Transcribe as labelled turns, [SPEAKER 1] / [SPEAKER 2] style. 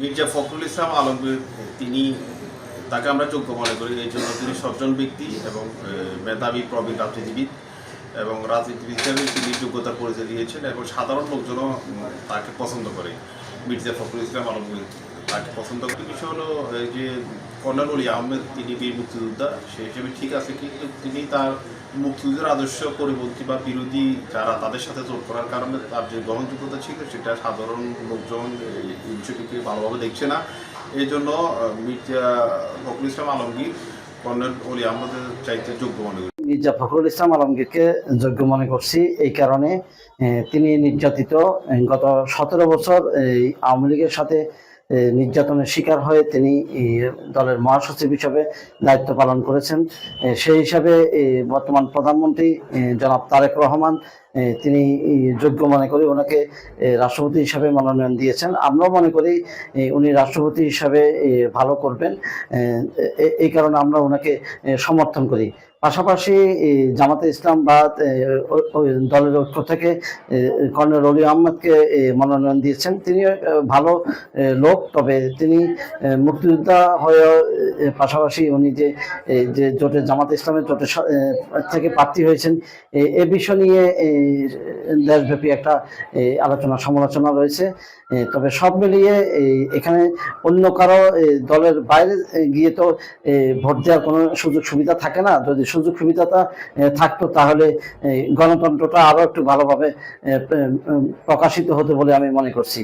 [SPEAKER 1] মির্জা ফখরুল ইসলাম আলমগীর তিনি তাকে আমরা যোগ্য মনে করি। এই জন্য তিনি সজ্জন ব্যক্তি এবং মেধাবী প্রবীণ রাজনীতিবিদ এবং রাজনীতিবিদ হিসেবে তিনি যোগ্যতার পরিচয় দিয়েছেন এবং সাধারণ লোকজনও তাকে পছন্দ করে। মির্জা ফখরুল ইসলাম আলমগীর তাকে পছন্দ করে। বিষয় হলো যে কর্নেল অলি আহমেদ তিনি বীর মুক্তিযোদ্ধা, সেই হিসেবে ঠিক আছে, কিন্তু তিনি তার মুক্তিযুদ্ধের আদর্শ পরিপন্থী বা বিরোধী যারা তাদের সাথে জোট করার কারণে তার যে গ্রহণযোগ্যতা ছিল সেটা সাধারণ লোকজন এই বিষয়টিকে ভালোভাবে দেখছে না। এই জন্য মির্জা ফখরুল ইসলাম আলমগীর কর্নেল অলি আহমদের চাইতে যোগ্য মনে করি।
[SPEAKER 2] মির্জা ফখরুল ইসলাম আলমগীরকে যোগ্য মনে করছি এই কারণে তিনি নির্যাতিত গত 17 বছর এই আওয়ামী লীগের সাথে নির্যাতনের শিকার হয়ে তিনি দলের মহাসচিব হিসাবে দায়িত্ব পালন করেছেন। সেই হিসাবে বর্তমান প্রধানমন্ত্রী জনাব তারেক রহমান তিনি যোগ্য মনে করি ওনাকে রাষ্ট্রপতি হিসাবে মনোনয়ন দিয়েছেন। আমরাও মনে করি উনি রাষ্ট্রপতি হিসাবে ভালো করবেন, এই কারণে আমরা ওনাকে সমর্থন করি। পাশাপাশি জামাতে ইসলাম বা দলের পক্ষ থেকে কর্নেল অলি আহমদকে মনোনয়ন দিয়েছেন। তিনি ভালো লোক, তবে তিনি মুক্তিযোদ্ধা হয়ে পাশাপাশি উনি যে জোটের জামাতে ইসলামের জোটের থেকে প্রার্থী হয়েছেন, এ বিষয় নিয়ে দেশব্যাপী একটা আলোচনা সমালোচনা রয়েছে। তবে সব মিলিয়ে এখানে অন্য কারো দলের বাইরে গিয়ে তো ভোট দেওয়ার কোনো সুযোগ সুবিধা থাকে না। যদি সুযোগ সুবিধাটা থাকতো তাহলে গণতন্ত্রটা আরো একটু ভালোভাবে প্রকাশিত হতো বলে আমি মনে করছি।